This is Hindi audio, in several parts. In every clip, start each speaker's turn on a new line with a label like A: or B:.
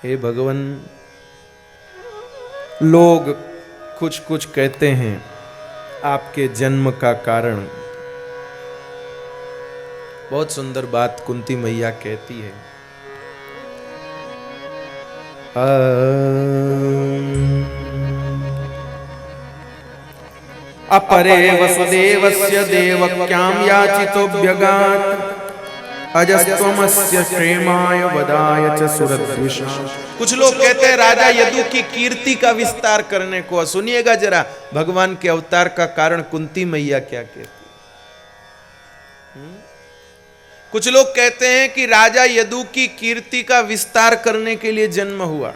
A: हे भगवान, लोग कुछ कुछ कहते हैं आपके जन्म का कारण। बहुत सुंदर बात कुंती मैया कहती है। अपरे वसुदेवस्य देवक्यां याचितोऽभ्यगात् अजस्त्वमस्य क्षेमाय वदाय च सुरद्विषा। कुछ लोग कहते हैं राजा यदु की कीर्ति का विस्तार करने को। सुनिएगा जरा भगवान के अवतार का कारण कुंती मैया क्या कहती। कुछ लोग कहते हैं कि राजा यदु की कीर्ति का विस्तार करने के लिए जन्म हुआ।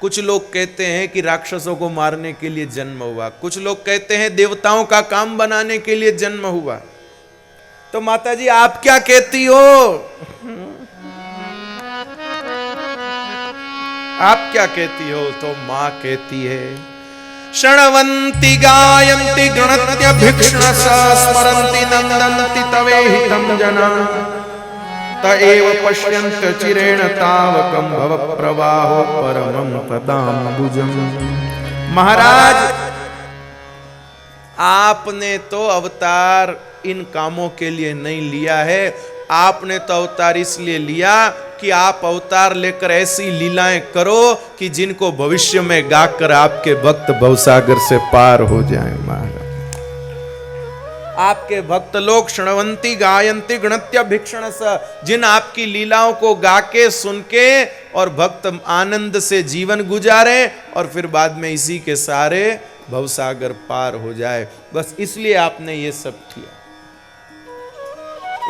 A: कुछ लोग कहते हैं कि राक्षसों को मारने के लिए जन्म हुआ। कुछ लोग कहते हैं देवताओं का काम बनाने के लिए जन्म हुआ। तो माता जी आप क्या कहती हो? आप क्या कहती हो? तो मां कहती है, शृण्वन्ति गायन्ति गृणत्य भिक्षणसा स्मरन्ति नन्दन्ति तवेहितं जना तएव पश्यन्त चिरेण तावकं भव प्रवाहो परमं पदाम्बुजम्। महाराज आपने तो अवतार इन कामों के लिए नहीं लिया है। आपने तो अवतार इसलिए लिया कि आप अवतार लेकर ऐसी लीलाएं करो कि जिनको भविष्य में गाकर आपके भक्त भवसागर से पार हो जाएं। महाराज आपके भक्त लोग शृण्वन्ति गायन्ति गृणत्य भिक्षणस, जिन आपकी लीलाओं को गा के सुन के और भक्त आनंद से जीवन गुजारे और फिर बाद में इसी के सारे भवसागर पार हो जाए। बस इसलिए आपने ये सब किया,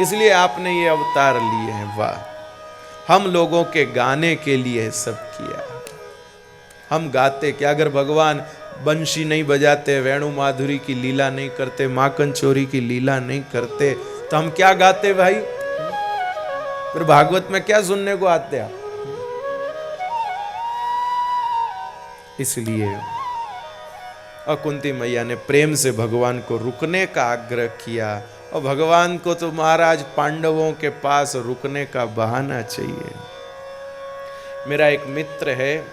A: इसलिए आपने ये अवतार लिए हैं। वाह, हम लोगों के गाने के लिए सब किया। हम गाते क्या? अगर भगवान बंशी नहीं बजाते, वेणु माधुरी की लीला नहीं करते, माखन चोरी की लीला नहीं करते, तो हम क्या गाते भाई? फिर भागवत में क्या सुनने को आते आप? इसलिए और कुंती मैया ने प्रेम से भगवान को रुकने का आग्रह किया। और भगवान को तो महाराज पांडवों के पास रुकने का बहाना चाहिए। मेरा एक मित्र है,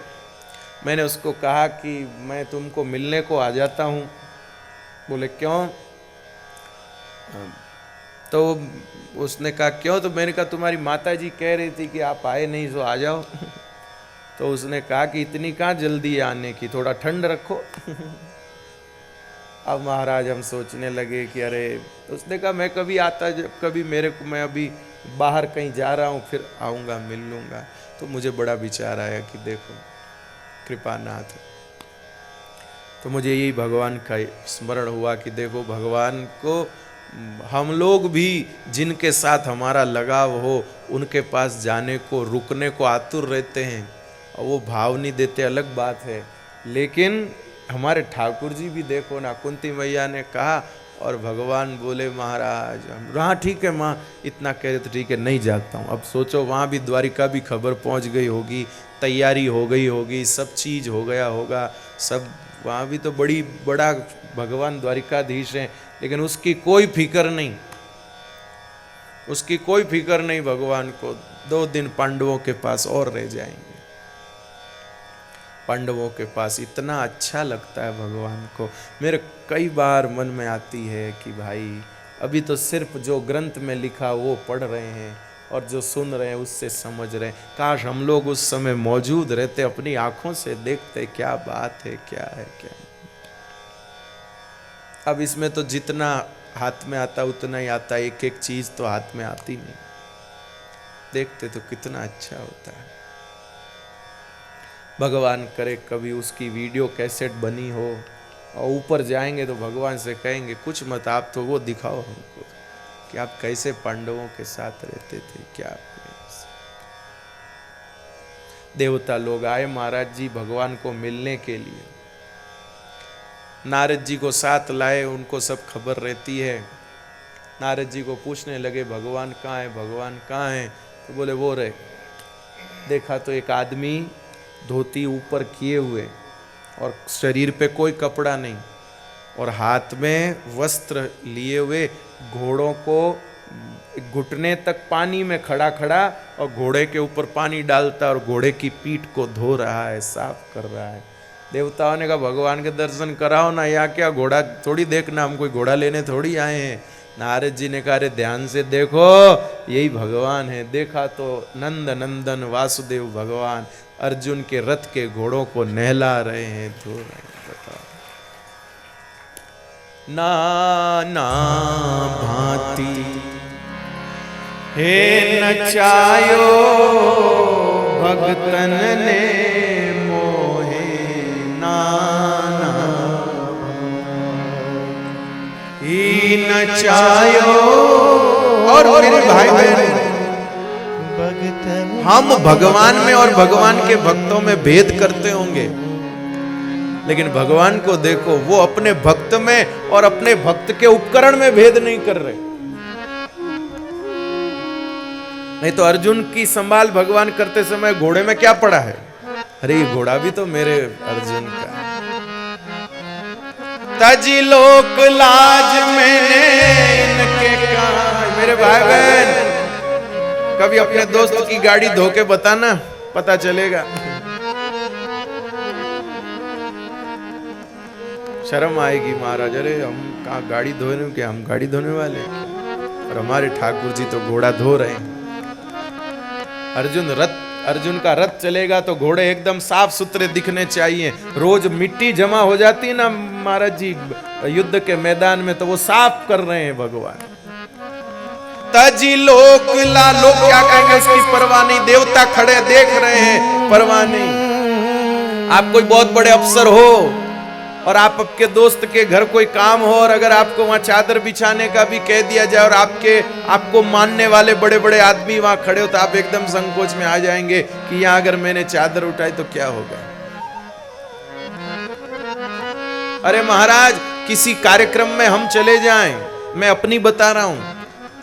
A: मैंने उसको कहा कि मैं तुमको मिलने को आ जाता हूँ। बोले क्यों? तो उसने कहा क्यों? तो मैंने कहा तुम्हारी माता जी कह रही थी कि आप आए नहीं तो आ जाओ। तो उसने कहा कि इतनी कहाँ जल्दी आने की, थोड़ा ठंड रखो। अब महाराज हम सोचने लगे कि अरे, उसने कहा मैं कभी आता, जब कभी मेरे को, मैं अभी बाहर कहीं जा रहा हूँ, फिर आऊँगा मिल लूँगा। तो मुझे बड़ा विचार आया कि देखो कृपानाथ, तो मुझे यही भगवान का स्मरण हुआ कि देखो भगवान को हम लोग भी जिनके साथ हमारा लगाव हो उनके पास जाने को, रुकने को आतुर रहते हैं और वो भाव नहीं देते, अलग बात है। लेकिन हमारे ठाकुर जी भी देखो ना, कुंती मैया ने कहा और भगवान बोले महाराज हाँ ठीक है माँ, इतना कह रहे तो ठीक है, नहीं जाता हूँ। अब सोचो वहाँ भी द्वारिका भी खबर पहुँच गई होगी, तैयारी हो गई होगी, सब चीज़ हो गया होगा, सब वहाँ भी तो बड़ा भगवान द्वारिकाधीश हैं, लेकिन उसकी कोई फिक्र नहीं, उसकी कोई फिक्र नहीं। भगवान को 2 दिन पांडवों के पास और रह जाएंगे। पांडवों के पास इतना अच्छा लगता है भगवान को। मेरे कई बार मन में आती है कि भाई अभी तो सिर्फ जो ग्रंथ में लिखा वो पढ़ रहे हैं और जो सुन रहे हैं उससे समझ रहे हैं। काश हम लोग उस समय मौजूद रहते, अपनी आंखों से देखते, क्या बात है, क्या है क्या। अब इसमें तो जितना हाथ में आता उतना ही आता, एक एक चीज तो हाथ में आती नहीं। देखते तो कितना अच्छा होता है। भगवान करे कभी उसकी वीडियो कैसेट बनी हो और ऊपर जाएंगे तो भगवान से कहेंगे कुछ मत, आप तो वो दिखाओ हमको कि आप कैसे पांडवों के साथ रहते थे, क्या। देवता लोग आए महाराज जी भगवान को मिलने के लिए, नारद जी को साथ लाए, उनको सब खबर रहती है। नारद जी को पूछने लगे भगवान कहाँ है, भगवान कहाँ है? तो बोले वो रहे। देखा तो एक आदमी धोती ऊपर किए हुए और शरीर पे कोई कपड़ा नहीं और हाथ में वस्त्र लिए हुए घोड़ों को घुटने तक पानी में खड़ा खड़ा और घोड़े के ऊपर पानी डालता और घोड़े की पीठ को धो रहा है, साफ कर रहा है। देवताओं ने कहा भगवान के दर्शन कराओ ना, या क्या घोड़ा थोड़ी देखना, हम कोई घोड़ा लेने थोड़ी आए हैं। नारद जी ने कहा अरे ध्यान से देखो यही भगवान है। देखा तो नंद नंदन वासुदेव भगवान अर्जुन के रथ के घोड़ों को नहला रहे हैं, धो रहे हैं। बताओ, नाना भांति हे नचायो भगतन ने मोहे, नाना ही नचायो। और मेरे भाई बहन, हम भगवान में और भगवान के भक्तों में भेद करते होंगे, लेकिन भगवान को देखो, वो अपने भक्त में और अपने भक्त के उपकरण में भेद नहीं कर रहे। नहीं तो अर्जुन की संभाल भगवान करते समय घोड़े में क्या पड़ा है? अरे ये घोड़ा भी तो मेरे अर्जुन का है। तजी लोक लाज मैंने इनके कहा। मेरे भाई बहन, कभी अपने दोस्त की गाड़ी धो के बताना, पता चलेगा। शर्म आएगी महाराज, अरे हम कहाँ गाड़ी धोने के, हम गाड़ी धोने वाले हैं, और हमारे ठाकुर जी तो घोड़ा धो रहे हैं। अर्जुन का रथ चलेगा तो घोड़े एकदम साफ सुथरे दिखने चाहिए। रोज मिट्टी जमा हो जाती है ना महाराज जी युद्ध के मैदान में, तो वो साफ कर रहे हैं भगवान। तजी लोक ला, लोग क्या कहेंगे उसकी परवाह नहीं, देवता खड़े देख रहे हैं, परवाह नहीं। आप कोई बहुत बड़े अफसर हो और आप आपके दोस्त के घर कोई काम हो, और अगर आपको वहां चादर बिछाने का भी कह दिया जाए और आपको मानने वाले बड़े बड़े आदमी वहां खड़े हो, तो आप एकदम संकोच में आ जाएंगे कि यहां अगर मैंने चादर उठाई तो क्या होगा। अरे महाराज, किसी कार्यक्रम में हम चले जाएं, मैं अपनी बता रहा हूं,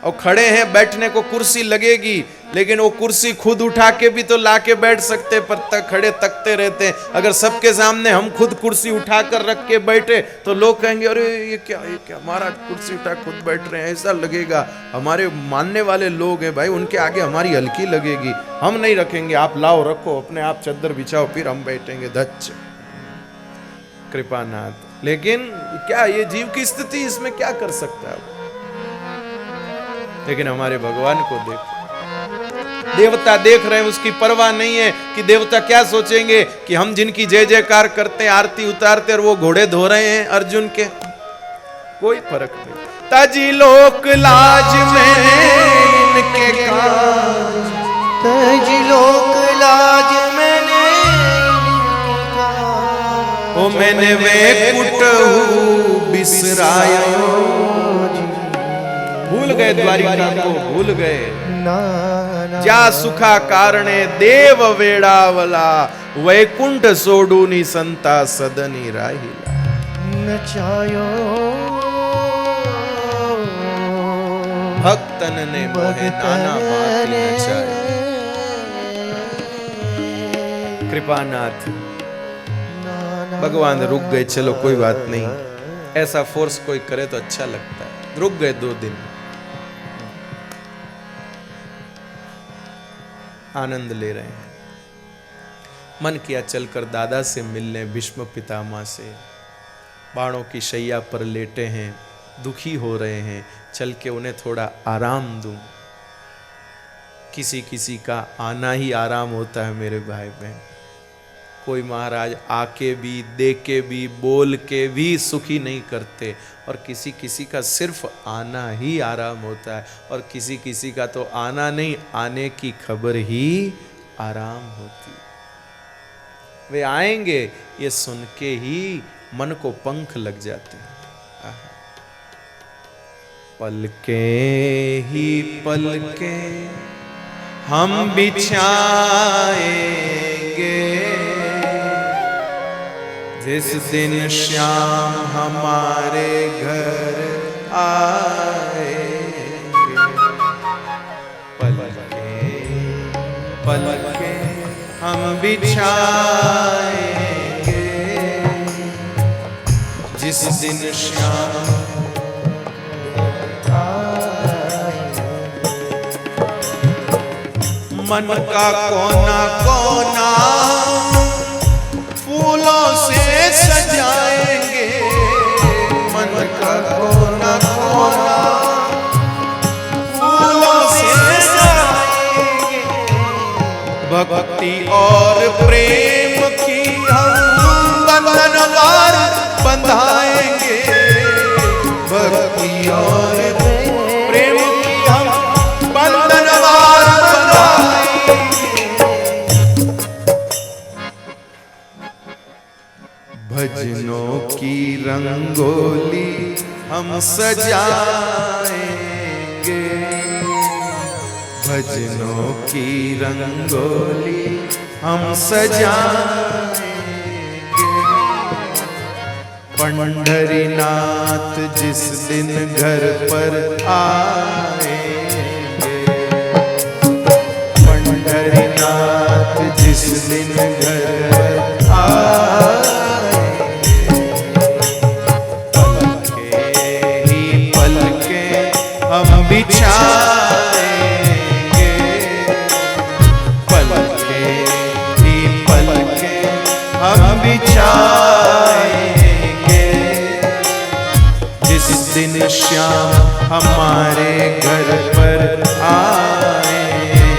A: और खड़े हैं, बैठने को कुर्सी लगेगी, लेकिन वो कुर्सी खुद उठा के भी तो लाके बैठ सकते, पर तक खड़े तकते रहते हैं। अगर सबके सामने हम खुद कुर्सी उठा कर रख के बैठे तो लोग कहेंगे अरे ये क्या महाराज कुर्सी उठा खुद बैठ रहे हैं, ऐसा लगेगा। हमारे मानने वाले लोग हैं भाई, उनके आगे हमारी हल्की लगेगी, हम नहीं रखेंगे। आप लाओ, रखो, अपने आप चद्दर बिछाओ, फिर हम बैठेंगे। धच्च कृपानाथ। लेकिन क्या ये जीव की स्थिति, इसमें क्या कर सकता है? लेकिन हमारे भगवान को देखो, देवता देख रहे हैं, उसकी परवाह नहीं है कि देवता क्या सोचेंगे कि हम जिनकी जय जयकार करते हैं, आरती उतारते, और वो घोड़े धो रहे हैं अर्जुन के, कोई फर्क नहीं। तजी लोक लाज मैंने इनके काज,
B: तजी लोक लाज मैंने इनके काज,
A: ओ मैंने वे कुटहु बिसरायो। भूल गए द्वारिका को, भूल गए। जा सुखा कारणे देव वेड़ावला, वैकुंठ सोडूनी संता सदनी राहिला।
B: नचायो
A: भक्तन ने मोहे नाना भांति नचाए। कृपानाथ भगवान रुक गए, चलो कोई बात नहीं, ऐसा फोर्स कोई करे तो अच्छा लगता है। रुक गए 2 दिन, आनंद ले रहे हैं। मन किया चलकर दादा से मिलने, भीष्म पितामह से। बाणों की शैया पर लेटे हैं, दुखी हो रहे हैं, चल के उन्हें थोड़ा आराम दूं। किसी किसी का आना ही आराम होता है मेरे भाई बहन। कोई महाराज आके भी, दे के भी, बोल के भी सुखी नहीं करते, और किसी किसी का सिर्फ आना ही आराम होता है, और किसी किसी का तो आना नहीं, आने की खबर ही आराम होती। वे आएंगे ये सुन के ही मन को पंख लग जाते हैं। पलके ही पलके हम बिछाएंगे, जिस दिन श्याम हमारे घर आएंगे। पलके पलके हम बिछाएंगे, जिस दिन श्याम आएंगे। मन का कोना कोना फूलों से सजाएंगे, मन का कोना कोना फूलों से सजाएंगे। भक्ति और प्रेम की हम बंधनवार बंधाएंगे, भक्ति और प्रेम की हम बंधनवार बंधाएंगे। भजनों की रंगोली हम सजाएंगे, भजनों की रंगोली हम सजाएंगे। पंढरीनाथ जिस दिन घर पर आएंगे, पंढरीनाथ जिस दिन घर पर आएंगे, पलके ही पलके हम बिछाएंगे, पलके ही पलके हम बिछाएंगे। जिस दिन श्याम हमारे घर पर आएंगे,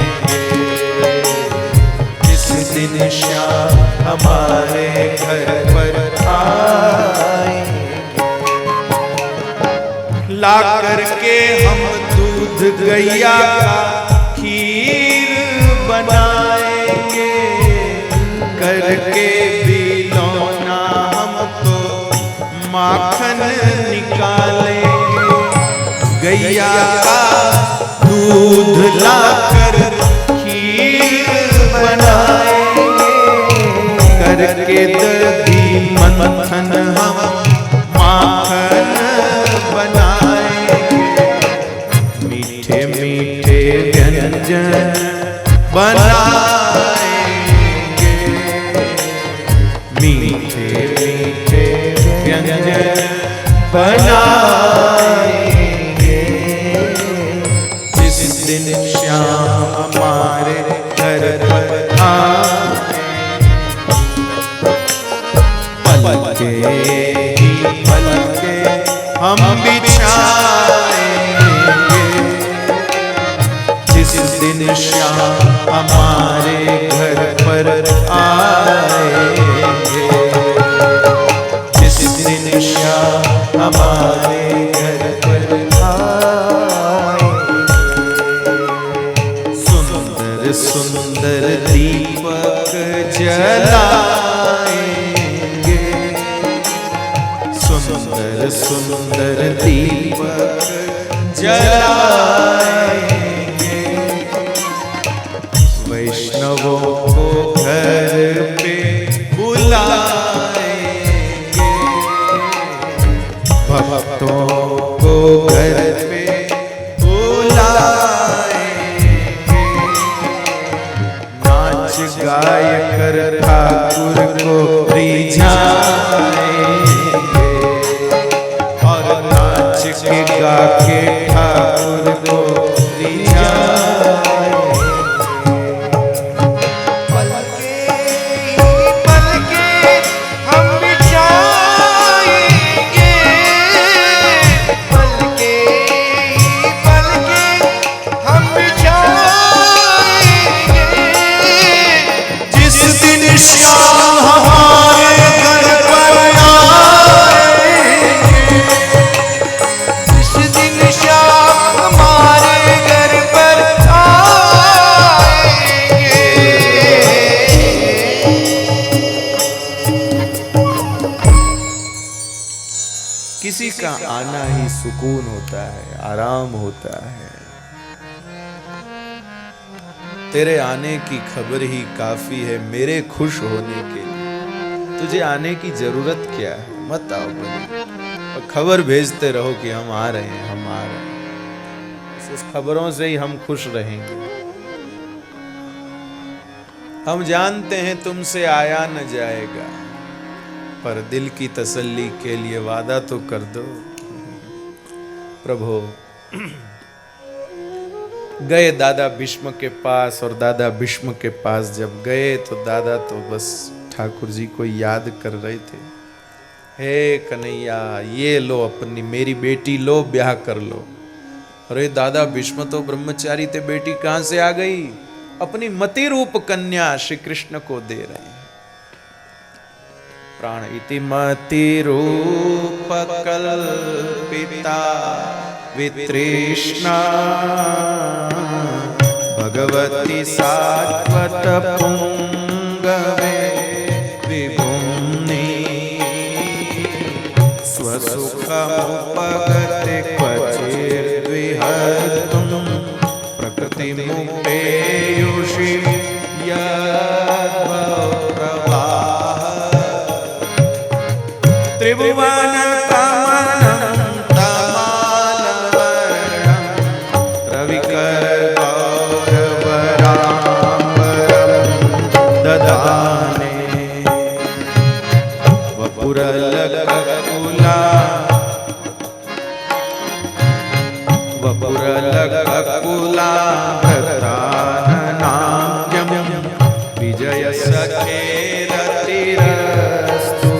A: जिस दिन श्याम हमारे घर पर आएंगे। ला करके हम दूध गैया का खीर बनाएंगे, करके बिलौना हम तो माखन निकालेंगे। गैया का दूध लाकर खीर बनाएंगे, करके दही मंथन हम माखन बनाएंगे। मीठे मीठे व्यंजन बनाएंगे, मीठे मीठे व्यंजन बनाएंगे। जिस दिन श्याम हमारे घर पर पलके ही पलके हम बिछाएंगे, जिस दिन श्याम हमारे घर पर आएंगे, जिस दिन श्याम हमारे घर पर आएंगे। सुंदर सुंदर दीपक जलाएंगे, सुंदर सुंदर दीपक जलाएंगे। वैष्णवों को घर पे बुलाएंगे, भक्तों को घर पे बुलाएंगे। नाच गाय कर ठाकुर को रिझाएंगे, और नाच के गा के ठाकुर को रिझाएंगे।
B: पलके पलके हम बिछाएंगे, पलके पलके हम बिछाएंगे।
A: जिस दिन श्याम हमारे घर पर आएंगे,
B: जिस दिन श्याम हमारे घर पर आएंगे।
A: किसी का आना ही सुकून होता है, आराम होता है। तेरे आने की खबर ही काफी है मेरे खुश होने के लिए। तुझे आने की जरूरत क्या है? मत आओ बनी, और खबर भेजते रहो कि हम आ रहे हैं, हम आ रहे हैं। उस खबरों से ही हम खुश रहेंगे। हम जानते हैं तुमसे आया न जाएगा, पर दिल की तसल्ली के लिए वादा तो कर दो। प्रभु, गए दादा भीष्म के पास, और दादा भीष्म के पास जब गए तो दादा तो बस ठाकुर जी को याद कर रहे थे। हे कन्हैया, ये लो अपनी मेरी बेटी, लो ब्याह कर लो। अरे दादा भीष्म तो ब्रह्मचारी थे, बेटी कहां से आ गई? अपनी मति रूप कन्या श्री कृष्ण को दे रहे हैं। प्राण इति मति रूप कल्पिता वितृष्णा भगवती सात्वत पुंगवे विभुम्नि स्वसुखमुपगते क्वचिद्विहर्तुं प्रकृतिमुपेयुषि यद्भवप्रवाह त्रिभुवन विजय सखे रतिरस्तु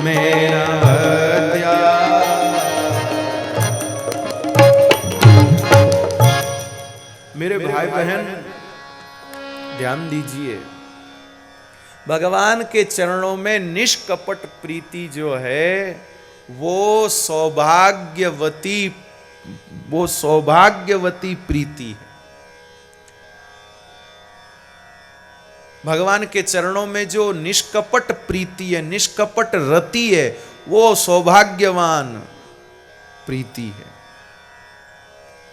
A: मेरा वद्या। मेरे भाई बहन ध्यान दीजिए, भगवान के चरणों में निष्कपट प्रीति जो है वो सौभाग्यवती प्रीति है। भगवान के चरणों में जो निष्कपट प्रीति है, निष्कपट रति है, वो सौभाग्यवान प्रीति है,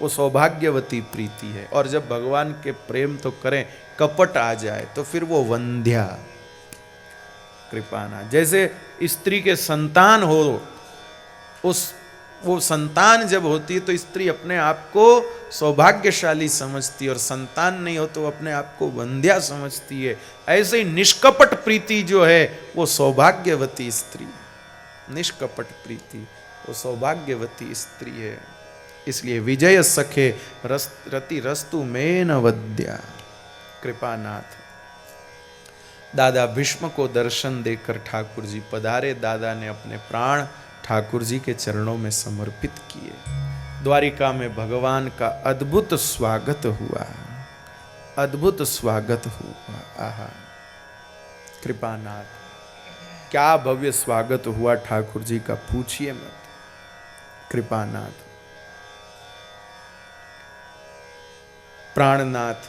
A: वो सौभाग्यवती प्रीति है। और जब भगवान के प्रेम तो करें, कपट आ जाए तो फिर वो वंध्या कृपाना। जैसे स्त्री के संतान हो, वो संतान जब होती है तो स्त्री अपने आप को सौभाग्यशाली समझती है, और संतान नहीं हो तो अपने आप को वंध्या समझती है। ऐसे ही निष्कपट प्रीति जो है वो सौभाग्यवती स्त्री, निष्कपट प्रीति वो सौभाग्यवती स्त्री है। इसलिए विजय सखे रति रस्तु मेन वद्या कृपानाथ। दादा भीष्म को दर्शन देकर ठाकुर जी पधारे। दादा ने अपने प्राण ठाकुर जी के चरणों में समर्पित किए। द्वारिका में भगवान का अद्भुत स्वागत हुआ, अद्भुत स्वागत हुआ। आहा, कृपानाथ, क्या भव्य स्वागत हुआ ठाकुर जी का, पूछिए मत। कृपानाथ, प्राणनाथ,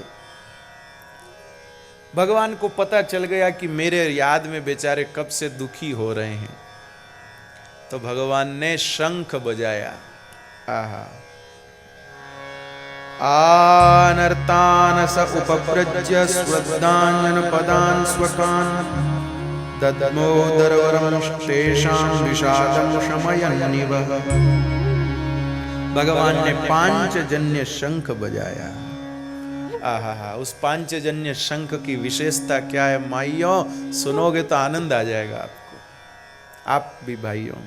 A: भगवान को पता चल गया कि मेरे याद में बेचारे कब से दुखी हो रहे हैं, तो भगवान ने शंख बजाया। आहा, आनर्तान स उपव्रज्य स्वदान पदान स्वकान दद्मोदरवरं तेषां विषादं शमयन्निव। भगवान ने पांचजन्य शंख बजाया। आहा, उस पांचजन्य शंख की विशेषता क्या है माइयों, सुनोगे तो आनंद आ जाएगा आपको, आप भी भाइयों।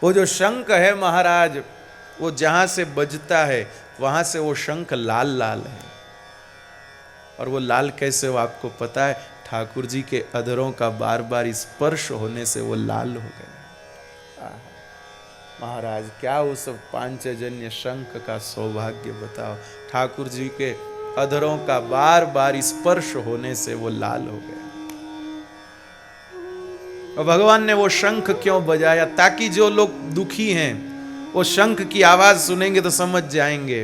A: वो जो शंख है महाराज, वो जहां से बजता है वहां से वो शंख लाल लाल है। और वो लाल कैसे हो आपको पता है? ठाकुर जी के अधरों का बार बार स्पर्श होने से वो लाल हो गए। महाराज, क्या उस पांचजन्य शंख का सौभाग्य बताओ। ठाकुर जी के अधरों का बार बार स्पर्श होने से वो लाल हो गए। और भगवान ने वो शंख क्यों बजाया? ताकि जो लोग दुखी हैं वो शंख की आवाज सुनेंगे तो समझ जाएंगे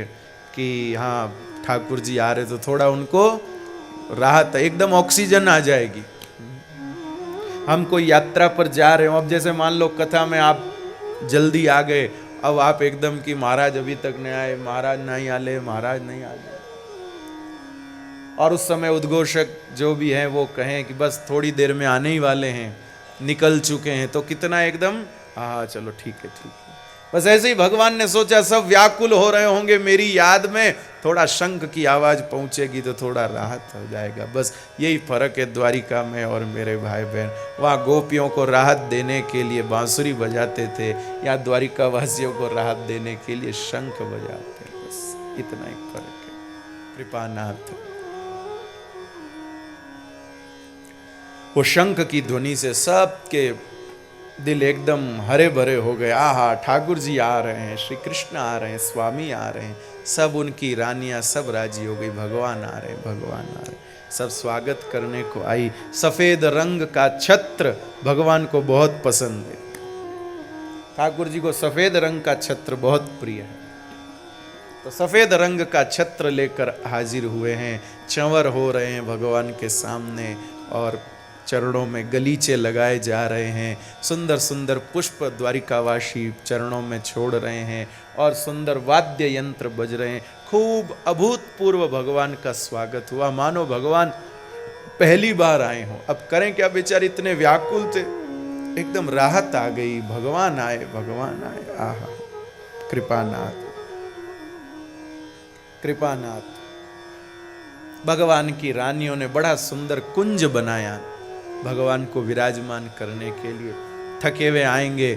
A: कि हाँ ठाकुर जी आ रहे, तो थोड़ा उनको राहत, एकदम ऑक्सीजन आ जाएगी। हम कोई यात्रा पर जा रहे हो, अब जैसे मान लो कथा में आप जल्दी आ गए, अब आप एकदम कि महाराज अभी तक नहीं आए, महाराज नहीं आले, महाराज नहीं आले, और उस समय उद्घोषक जो भी हैं वो कहें कि बस थोड़ी देर में आने ही वाले हैं, निकल चुके हैं, तो कितना एकदम हाँ चलो ठीक है ठीक है। बस ऐसे ही भगवान ने सोचा सब व्याकुल हो रहे होंगे मेरी याद में, थोड़ा शंख की आवाज पहुंचेगी तो थोड़ा राहत हो जाएगा। बस यही फर्क है द्वारिका में और मेरे भाई बहन। वहाँ गोपियों को राहत देने के लिए बांसुरी बजाते थे, या द्वारिका वासियों को राहत देने के लिए शंख बजाते। बस इतना ही फर्क है। कृपानाथ। वो शंख की ध्वनि से सबके दिल एकदम हरे भरे हो गए। आहा, ठाकुर जी आ रहे हैं, श्री कृष्ण आ रहे हैं, स्वामी आ रहे हैं, सब उनकी रानियां सब राजी हो गई, भगवान आ रहे हैं, भगवान आ रहे हैं। सब स्वागत करने को आई। सफेद रंग का छत्र भगवान को बहुत पसंद है। ठाकुर जी को सफेद रंग का छत्र बहुत प्रिय है, तो सफेद रंग का छत्र लेकर हाजिर हुए हैं। चंवर हो रहे हैं भगवान के सामने और चरणों में गलीचे लगाए जा रहे हैं। सुंदर सुंदर पुष्प द्वारिकावासी चरणों में छोड़ रहे हैं और सुंदर वाद्य यंत्र बज रहे हैं। खूब अभूतपूर्व भगवान का स्वागत हुआ, मानो भगवान पहली बार आए हों। अब करें क्या, बेचारे इतने व्याकुल थे, एकदम राहत आ गई। भगवान आए, भगवान आए। आहा, कृपानाथ, कृपानाथ। भगवान की रानियों ने बड़ा सुंदर कुंज बनाया भगवान को विराजमान करने के लिए। थके हुए आएंगे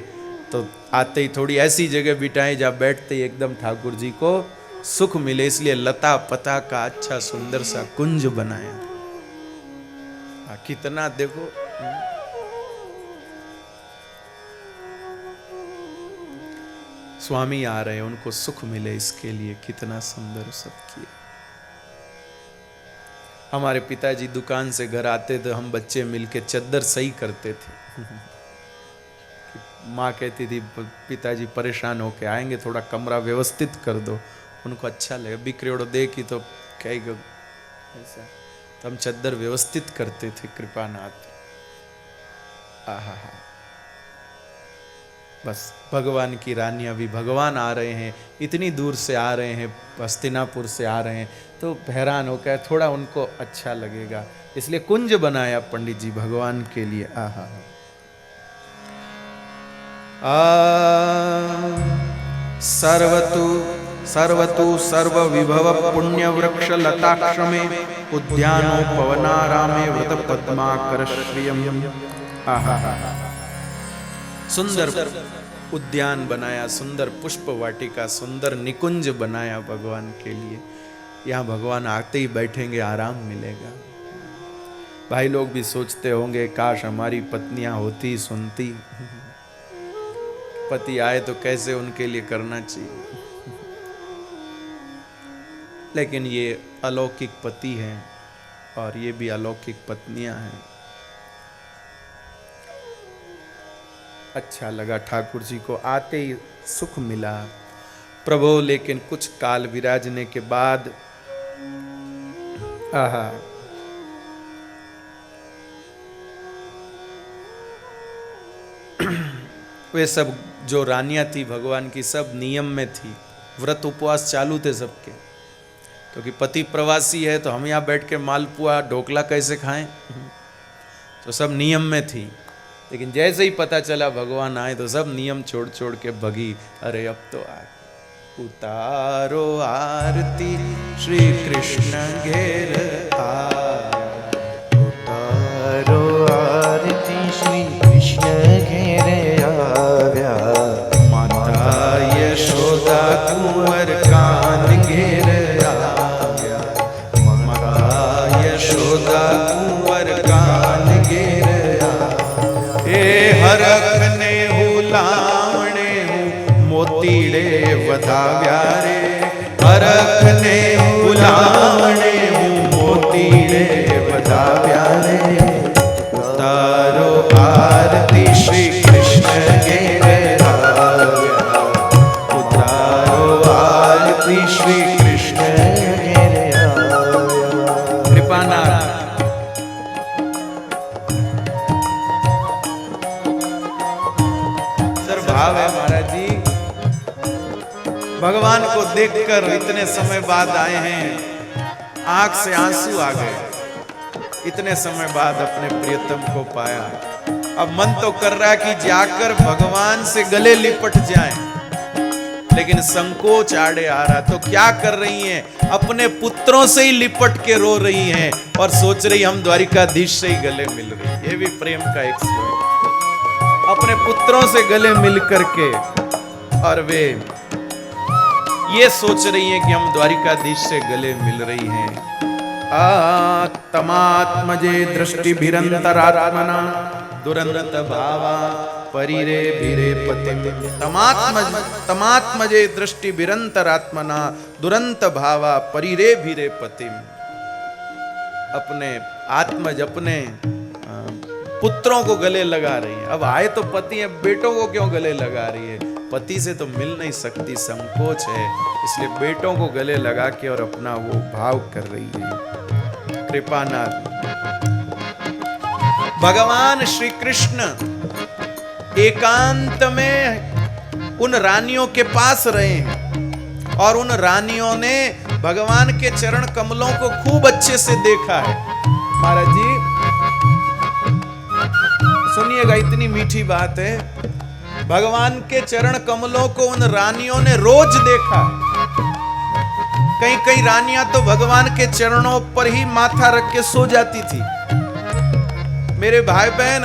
A: तो आते ही थोड़ी ऐसी जगह बिठाएं जहाँ बैठते ही एकदम ठाकुर जी को सुख मिले, इसलिए लता पता का अच्छा सुंदर सा कुंज बनाया। कितना देखो, स्वामी आ रहे हैं, उनको सुख मिले, इसके लिए कितना सुंदर सब किया। हमारे पिताजी दुकान से घर आते तो हम बच्चे मिलके चद्दर सही करते थे। माँ कहती थी पिताजी परेशान होके आएंगे, थोड़ा कमरा व्यवस्थित कर दो, उनको अच्छा लगे। बिखरेड़ो देखी तो कहेगा ऐसा, तो हम चद्दर व्यवस्थित करते थे। कृपानाथ। आहा, बस भगवान की रानियां भी, भगवान आ रहे हैं, इतनी दूर से आ रहे हैं, हस्तिनापुर से आ रहे हैं, तो हैरान होकर थोड़ा उनको अच्छा लगेगा, इसलिए कुंज बनाया पंडित जी भगवान के लिए। आहा, सर्वतु सर्वतु सर्व विभव पुण्य वृक्ष लताक्ष में उद्यानो पवनारामे व्रत पद्माकर श्रियम। आहा, सुंदर उद्यान बनाया, सुंदर पुष्प वाटिका, सुंदर निकुंज बनाया भगवान के लिए। यहाँ भगवान आते ही बैठेंगे, आराम मिलेगा। भाई लोग भी सोचते होंगे काश हमारी पत्नियां होती, सुनती, पति आए तो कैसे उनके लिए करना चाहिए। लेकिन ये अलौकिक पति हैं और ये भी अलौकिक पत्नियां हैं। अच्छा लगा, ठाकुर जी को आते ही सुख मिला प्रभु। लेकिन कुछ काल विराजने के बाद आहा, वे सब जो रानियां थी भगवान की, सब नियम में थी, व्रत उपवास चालू थे सबके, क्योंकि पति प्रवासी है तो हम यहाँ बैठ के मालपुआ ढोकला कैसे खाएं, तो सब नियम में थी। लेकिन जैसे ही पता चला भगवान आए तो सब नियम छोड़ छोड़ के भगी। अरे अब तो आ, उतारो आरती श्री कृष्ण घेर आया,
B: उतारो आरती श्री कृष्ण घेर आया,
A: माता यशोदा कुंवर कान घेर आया, माता यशोदा कुंवर कान घेर हरखने हुलावणे हूँ मोतीड़े वधाव्या रे, हरखने हुलावणे हूँ मोतीड़े वधाव्या रे। उतारो आरती श्री कृष्ण घेर आया, उतारो आरती श्री कृष्ण घेर आया। कृपानाथ। भाव है महाराज जी, भगवान को देखकर इतने समय बाद आए हैं, आंख से आंसू आ गए। इतने समय बाद अपने प्रियतम को पाया, अब मन तो कर रहा है कि जाकर भगवान से गले लिपट जाएं, लेकिन संकोच आड़े आ रहा। तो क्या कर रही हैं, अपने पुत्रों से ही लिपट के रो रही हैं और सोच रही हम द्वारिकाधीश से ही गले मिल रही। ये भी प्रेम का एक स्वरूप, अपने पुत्रों से गले मिल करके। और वे ये सोच रही हैं कि हम द्वारिकाधीश से गले मिल रही हैं। तमात्मजे दृष्टिभिरंतरात्मना दुरंत भावा परिरेभिरे पतिम। तमात्मजे दृष्टिभिरंतरात्मना दुरंत भावा परिरेभिरे पतिम। अपने आत्मज अपने पुत्रों को गले लगा रही है। अब आए तो पति है, बेटों को क्यों गले लगा रही है? पति से तो मिल नहीं सकती, संकोच है, इसलिए बेटों को गले लगा के और अपना वो भाव कर रही है। कृपानाथ भगवान श्री कृष्ण एकांत में उन रानियों के पास रहे हैं और उन रानियों ने भगवान के चरण कमलों को खूब अच्छे से देखा है। महाराज जी सुनिएगा, इतनी मीठी बात है। भगवान के चरण कमलों को उन रानियों ने रोज देखा। कई कई रानियां तो भगवान के चरणों पर ही माथा रख के सो जाती थी। मेरे भाई बहन,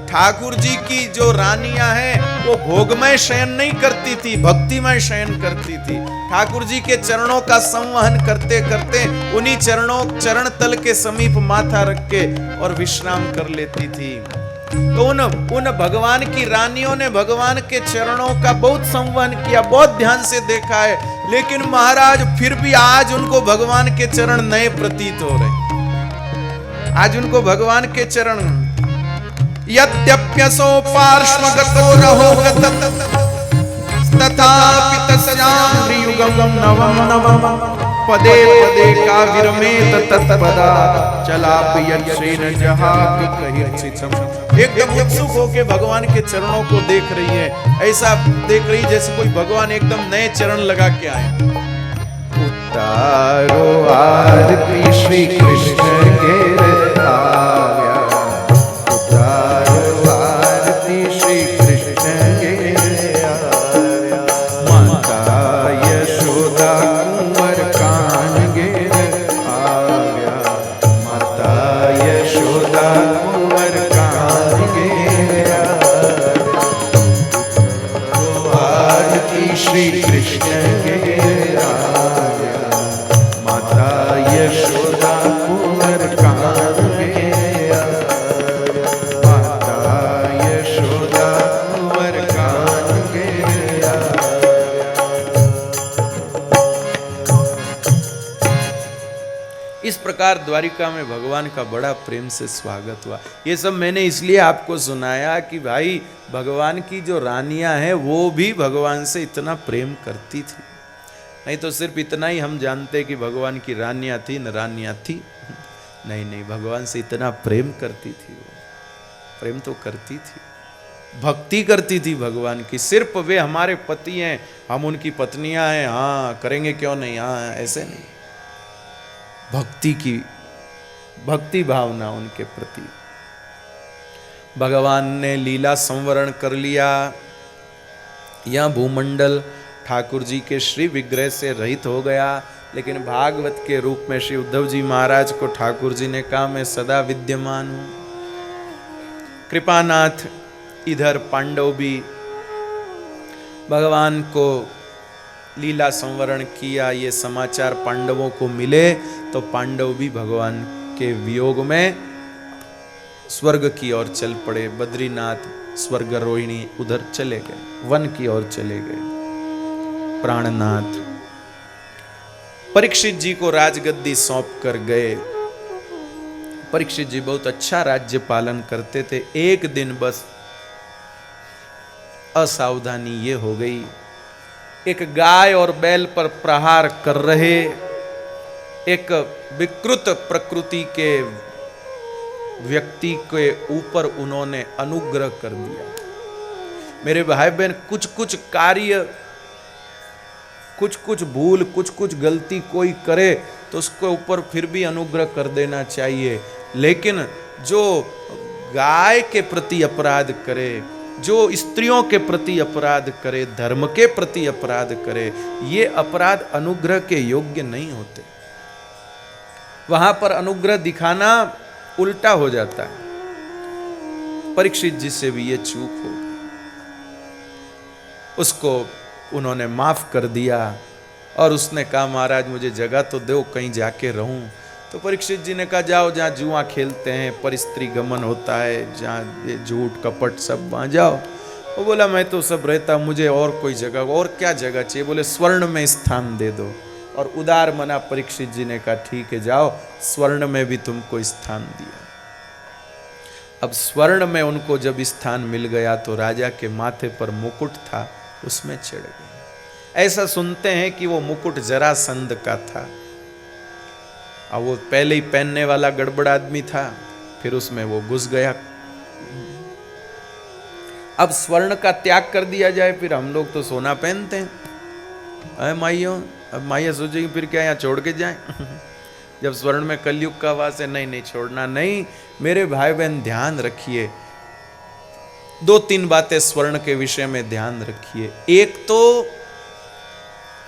A: ठाकुर जी की जो रानियां हैं वो भोगमय शयन नहीं करती थी, भक्तिमय शयन करती थी। ठाकुर जी के चरणों का संवहन करते करते उन्हीं चरण तल के समीप माथा रख के और विश्राम कर लेती थी। तो उन भगवान की रानियों ने भगवान के चरणों का बहुत संवहन किया, बहुत ध्यान से देखा है, लेकिन महाराज फिर भी आज उनको भगवान के चरण नए प्रतीत हो रहे। आज उनको भगवान के चरण यद्यप्यसो पार्श्वगतो रहो तथापि तस्यां युगं नवं नवं पदे पदे काविरमेत तत्पदा चलापि यक्षेण जहापि कहिर्चितम्। एकदम उत्सुक होके भगवान के चरणों को देख रही है, ऐसा देख रही जैसे कोई भगवान एकदम नए चरण लगा के आए।
B: उतारो आरती श्री कृष्ण के आव्या, उतारो आरती श्री कृष्ण के आव्या। माता यशोदा कुंवर कान गिर आव्या, माता यशोदा कुंवर कान गिर आव्या। आरती श्री कृष्ण के आव्या, माता यशोदा कुंवर कान गिर आव्या, माता यशोदा कुंवर कान गिर आव्या।
A: इस प्रकार द्वारिका में भगवान का बड़ा प्रेम से स्वागत हुआ। ये सब मैंने इसलिए आपको सुनाया कि भाई भगवान की जो रानियां हैं वो भी भगवान से इतना प्रेम करती थी। नहीं तो सिर्फ इतना ही हम जानते कि भगवान की रानियां थी न रानियां थी। नहीं नहीं, भगवान से इतना प्रेम करती थी वो, प्रेम तो करती थी, भक्ति करती थी भगवान की। सिर्फ वे हमारे पति हैं, हम उनकी पत्नियां हैं, हाँ करेंगे क्यों नहीं, हाँ ऐसे नहीं। भक्ति की भक्ति भावना उनके प्रति। भगवान ने लीला संवरण कर लिया। यह भूमंडल ठाकुर जी के श्री विग्रह से रहित हो गया, लेकिन भागवत के रूप में श्री उद्धव जी महाराज को ठाकुर जी ने कहा मैं सदा विद्यमान हूं। कृपानाथ इधर पांडव भी भगवान को लीला संवरण किया। ये समाचार पांडवों को मिले तो पांडव भी भगवान के वियोग में स्वर्ग की ओर चल पड़े। बद्रीनाथ स्वर्गारोहिणी उधर चले गए, वन की ओर चले गए। प्राणनाथ परीक्षित जी को राजगद्दी सौंप कर गए। परीक्षित जी बहुत अच्छा राज्य पालन करते थे। एक दिन बस असावधानी ये हो गई, एक गाय और बैल पर प्रहार कर रहे एक विकृत प्रकृति के व्यक्ति के ऊपर उन्होंने अनुग्रह कर दिया। मेरे भाई बहन, कुछ कुछ कार्य, कुछ कुछ भूल, कुछ कुछ गलती कोई करे तो उसके ऊपर फिर भी अनुग्रह कर देना चाहिए, लेकिन जो गाय के प्रति अपराध करे, जो स्त्रियों के प्रति अपराध करे, धर्म के प्रति अपराध करे, ये अपराध अनुग्रह के योग्य नहीं होते। वहां पर अनुग्रह दिखाना उल्टा हो जाता है। परीक्षित जी से भी ये चूक हो गई। उसको उन्होंने माफ कर दिया और उसने कहा महाराज मुझे जगह तो दो, कहीं जाके रहूं। तो परीक्षित जी ने कहा जाओ, जहाँ जुआ खेलते हैं, परिस्त्री गमन होता है, जहाँ ये झूठ कपट सब, वहाँ जाओ। वो बोला मैं तो सब रहता, मुझे और कोई जगह, और क्या जगह चाहिए? बोले स्वर्ण में स्थान दे दो। और उदार मना परीक्षित जी ने कहा ठीक है जाओ, स्वर्ण में भी तुमको स्थान दिया। अब स्वर्ण में उनको जब स्थान मिल गया तो राजा के माथे पर मुकुट था, उसमें चढ़ गए। ऐसा सुनते हैं कि वो मुकुट जरासंध का था। अब वो पहले ही पहनने वाला गड़बड़ आदमी था, फिर उसमें वो घुस गया। अब स्वर्ण का त्याग कर दिया जाए, फिर हम लोग तो सोना पहनते हैं। अरे माइयों, अब माइया सोचेगी फिर क्या यहाँ छोड़ के जाएं? जब स्वर्ण में कलयुग का वास है, नहीं नहीं छोड़ना नहीं। मेरे भाई बहन ध्यान रखिए, 2-3 बातें स्वर्ण के विषय में ध्यान रखिए। एक तो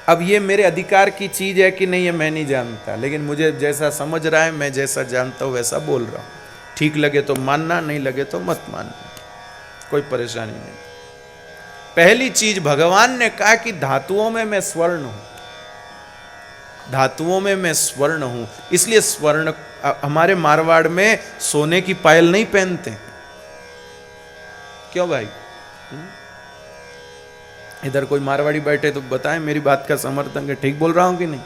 A: अब ये मेरे अधिकार की चीज है कि नहीं, ये मैं नहीं जानता, लेकिन मुझे जैसा समझ रहा है, मैं जैसा जानता हूं वैसा बोल रहा हूं। ठीक लगे तो मानना, नहीं लगे तो मत मानना, कोई परेशानी नहीं। पहली चीज, भगवान ने कहा कि धातुओं में मैं स्वर्ण हूं, धातुओं में मैं स्वर्ण हूं। इसलिए स्वर्ण, हमारे मारवाड़ में सोने की पायल नहीं पहनते। क्यों भाई? इधर कोई मारवाड़ी बैठे तो बताएं, मेरी बात का समर्थन है, ठीक बोल रहा हूं कि नहीं?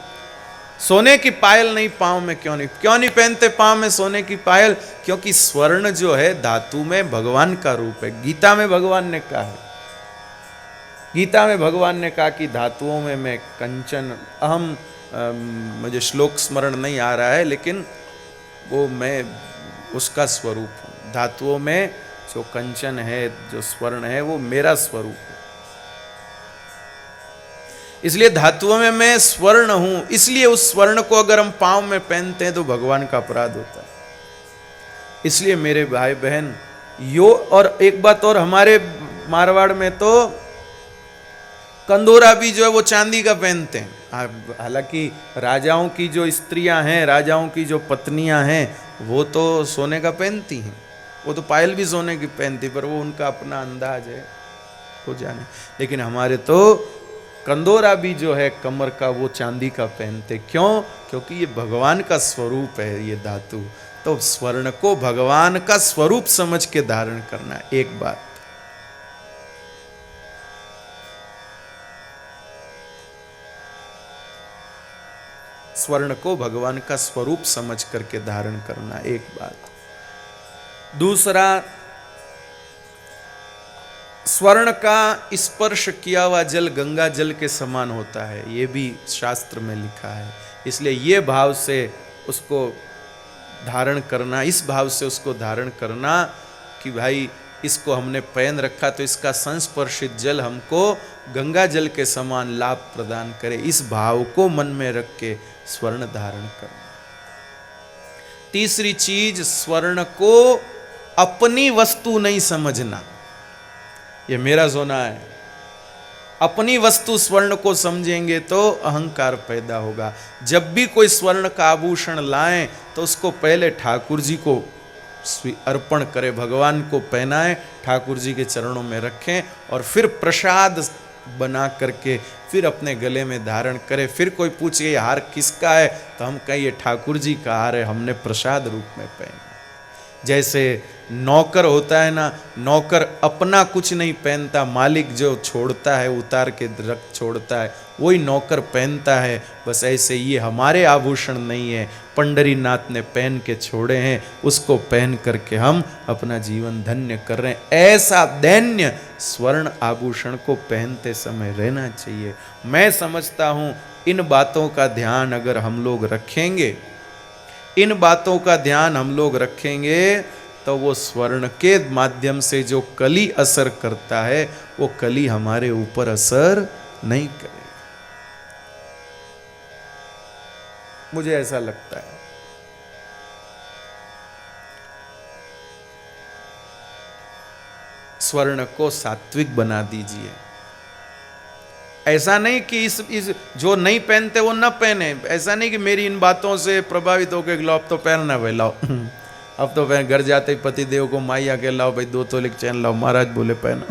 A: सोने की पायल नहीं पांव में, क्यों नहीं पहनते पांव में सोने की पायल? क्योंकि स्वर्ण जो है धातु में भगवान का रूप है। गीता में भगवान ने कहा है, गीता में भगवान ने कहा कि धातुओं में मैं कंचन, मुझे श्लोक स्मरण नहीं आ रहा है, लेकिन वो मैं उसका स्वरूप हूं। धातुओं में जो कंचन है, जो स्वर्ण है, वो मेरा स्वरूप है। इसलिए धातुओं में मैं स्वर्ण हूं। इसलिए उस स्वर्ण को अगर हम पांव में पहनते हैं तो भगवान का अपराध होता है। इसलिए मेरे भाई बहन यो, और एक बात और, हमारे मारवाड़ में तो कंदोरा भी जो है वो चांदी का पहनते हैं। हालांकि राजाओं की जो स्त्रियां हैं, राजाओं की जो पत्नियां हैं, वो तो सोने का पहनती हैं, वो तो पायल भी सोने की पहनती, पर वो उनका अपना अंदाज है, वो जाने। लेकिन हमारे तो कंदोरा भी जो है कमर का, वो चांदी का पहनते। क्यों? क्योंकि ये भगवान का स्वरूप है, ये धातु। तो स्वर्ण को भगवान का स्वरूप समझ के धारण करना, एक बात। स्वर्ण को भगवान का स्वरूप समझ करके धारण करना, एक बात। दूसरा, स्वर्ण का स्पर्श किया हुआ जल गंगा जल के समान होता है, ये भी शास्त्र में लिखा है। इसलिए ये भाव से उसको धारण करना, इस भाव से उसको धारण करना कि भाई इसको हमने पहन रखा तो इसका संस्पर्शित जल हमको गंगा जल के समान लाभ प्रदान करे, इस भाव को मन में रख के स्वर्ण धारण करना। तीसरी चीज, स्वर्ण को अपनी वस्तु नहीं समझना, ये मेरा सोना है। अपनी वस्तु स्वर्ण को समझेंगे तो अहंकार पैदा होगा। जब भी कोई स्वर्ण का आभूषण लाएं तो उसको पहले ठाकुर जी को अर्पण करें, भगवान को पहनाएं, ठाकुर जी के चरणों में रखें, और फिर प्रसाद बना करके फिर अपने गले में धारण करें। फिर कोई पूछे ये हार किसका है, तो हम कहें ये ठाकुर जी का हार है, हमने प्रसाद रूप में पहना। जैसे नौकर होता है ना, नौकर अपना कुछ नहीं पहनता, मालिक जो छोड़ता है उतार के रख छोड़ता है, वही नौकर पहनता है। बस ऐसे ये हमारे आभूषण नहीं है, पंडरीनाथ ने पहन के छोड़े हैं, उसको पहन करके हम अपना जीवन धन्य कर रहे हैं। ऐसा दैन्य स्वर्ण आभूषण को पहनते समय रहना चाहिए। मैं समझता हूँ इन बातों का ध्यान अगर हम लोग रखेंगे, इन बातों का ध्यान हम लोग रखेंगे, तो वो स्वर्ण के माध्यम से जो कली असर करता है, वो कली हमारे ऊपर असर नहीं करेगा। मुझे ऐसा लगता है। स्वर्ण को सात्विक बना दीजिए। ऐसा नहीं कि इस जो नहीं पहनते वो न पहने, ऐसा नहीं कि मेरी इन बातों से प्रभावित होकर लो अब तो पहनना भाई लाओ अब तो पहन, घर जाते ही पति देव को माइया के लाओ भाई 2 तोले चैन लाओ, महाराज बोले पहना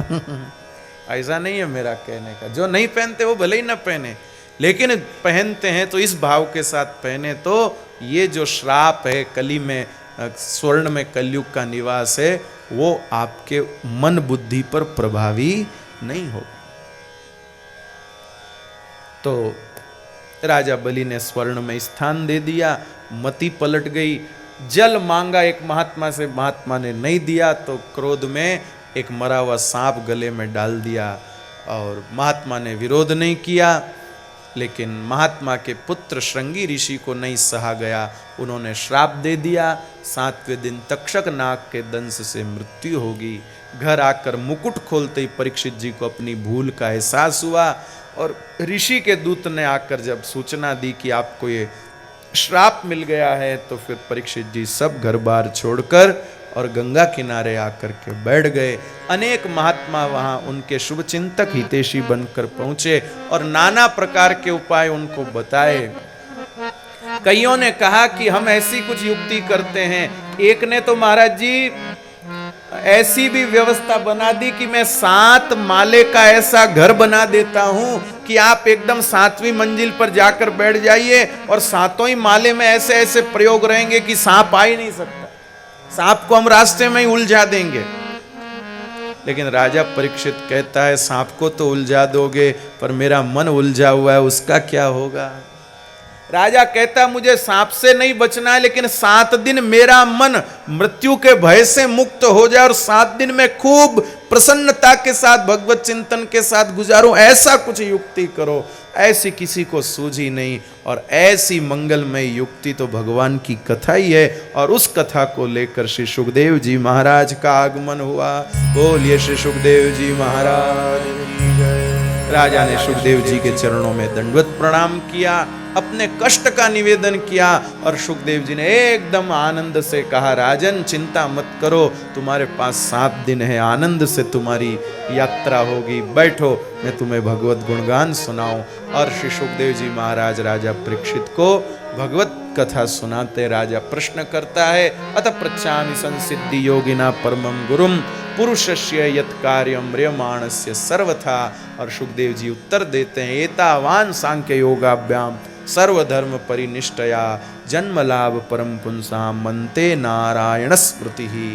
A: ऐसा नहीं है मेरा कहने का। जो नहीं पहनते वो भले ही न पहने, लेकिन पहनते हैं तो इस भाव के साथ पहने तो ये जो श्राप है कली में स्वर्ण में कलयुग का निवास है वो आपके मन बुद्धि पर प्रभावी नहीं हो। तो राजा बलि ने स्वर्ण में स्थान दे दिया, मति पलट गई। जल मांगा एक महात्मा से, महात्मा ने नहीं दिया तो क्रोध में एक मरा हुआ सांप गले में डाल दिया और महात्मा ने विरोध नहीं किया। लेकिन महात्मा के पुत्र श्रृंगी ऋषि को नहीं सहा गया, उन्होंने श्राप दे दिया, 7वें दिन तक्षक नाग के दंश से मृत्यु होगी। घर आकर मुकुट खोलते ही परीक्षित जी को अपनी भूल का एहसास हुआ और ऋषि के दूत ने आकर जब सूचना दी कि आपको ये श्राप मिल गया है तो फिर परीक्षित जी सब घर बार छोड़कर और गंगा किनारे आकर के बैठ गए। अनेक महात्मा वहां उनके शुभ चिंतक हितैषी बनकर पहुंचे और नाना प्रकार के उपाय उनको बताए। कईयों ने कहा कि हम ऐसी कुछ युक्ति करते हैं, एक ने तो महाराज जी ऐसी भी व्यवस्था बना दी कि मैं 7 माले का ऐसा घर बना देता हूं कि आप एकदम 7वीं मंजिल पर जाकर बैठ जाइए और 7 ही माले में ऐसे ऐसे प्रयोग रहेंगे कि सांप आ ही नहीं सकता, सांप को हम रास्ते में ही उलझा देंगे। लेकिन राजा परीक्षित कहता है सांप को तो उलझा दोगे पर मेरा मन उलझा हुआ है, उसका क्या होगा? राजा कहता है मुझे सांप से नहीं बचना है, लेकिन 7 दिन मेरा मन मृत्यु के भय से मुक्त हो जाए और 7 दिन में खूब प्रसन्नता के साथ भगवत चिंतन के साथ गुजारूं, ऐसा कुछ युक्ति करो। ऐसी किसी को सूझी नहीं और ऐसी मंगलमय युक्ति तो भगवान की कथा ही है और उस कथा को लेकर श्री सुखदेव जी महाराज का आगमन हुआ। बोलिए श्री सुखदेव जी महाराज। राजा ने सुखदेव जी के चरणों में दंडवत प्रणाम किया, अपने कष्ट का निवेदन किया और सुखदेव जी ने एकदम आनंद से कहा राजन चिंता मत करो, तुम्हारे पास 7 दिन है, आनंद से तुम्हारी यात्रा होगी, बैठो मैं तुम्हें भगवत गुणगान सुनाऊं। और श्री सुखदेव जी महाराज राजा परीक्षित को भगवत कथा सुनाते। राजा प्रश्न करता है अतः पृच्छामि संसिद्धि योगिना परमं गुरुम पुरुषस्य यत् कार्यं म्रियमाणस्य सर्वथा। और सुखदेव जी उत्तर देते हैं एतावान सांख्य योगाभ्याम सर्वधर्म परिनिष्ठया जन्म लाभ परम पुंसाम मनते नारायण स्मृति ही।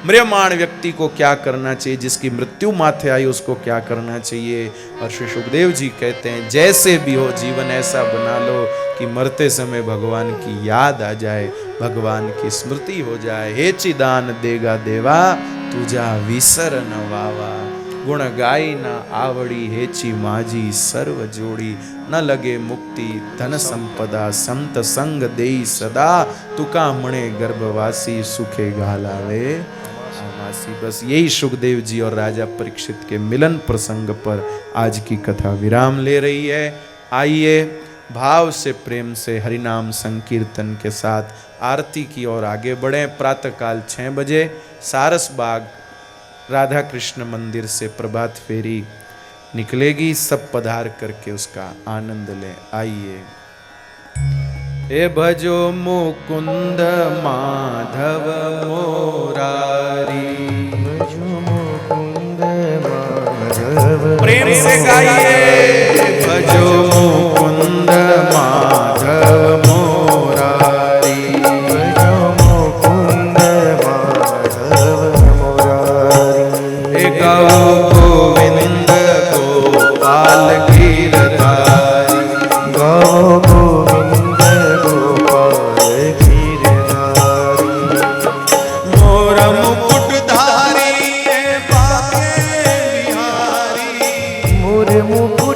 A: म्रियमाण व्यक्ति को क्या करना चाहिए, जिसकी मृत्यु माथे आई उसको क्या करना चाहिए? और श्री सुखदेव जी कहते हैं जैसे भी हो जीवन ऐसा बना लो कि मरते समय भगवान की याद आ जाए, भगवान की स्मृति हो जाए। हे चिदान देगा देवा तुझा विसर न वावा, गुण गाई न आवड़ी हेची माजी सर्व जोड़ी, न लगे मुक्ति धन संपदा संत संग देई सदा, तुका मणे गर्भवासी सुखे घालावे आवासी। बस यही सुखदेव जी और राजा परीक्षित के मिलन प्रसंग पर आज की कथा विराम ले रही है। आइए भाव से प्रेम से हरिनाम संकीर्तन के साथ आरती की ओर आगे बढ़ें। प्रातःकाल 6 बजे सारसबाग राधा कृष्ण मंदिर से प्रभात फेरी निकलेगी, सब पधार करके उसका आनंद लें। आइए। हे भजो मुकुंद माधव मोरारी,
B: भजो मुकुंद माधव,
A: प्रेम से गाइए भजो मुकुंद माधव मोरारी,
B: भजो मुकुंद माधव मोरारी।
A: हे गाओ गोविंद गोपाल गिरधारी,
B: गाओ गोविंद गोपाल गिरधारी।
A: मोर मुकुटधारी बाके बिहारी,
B: मोर मुकुट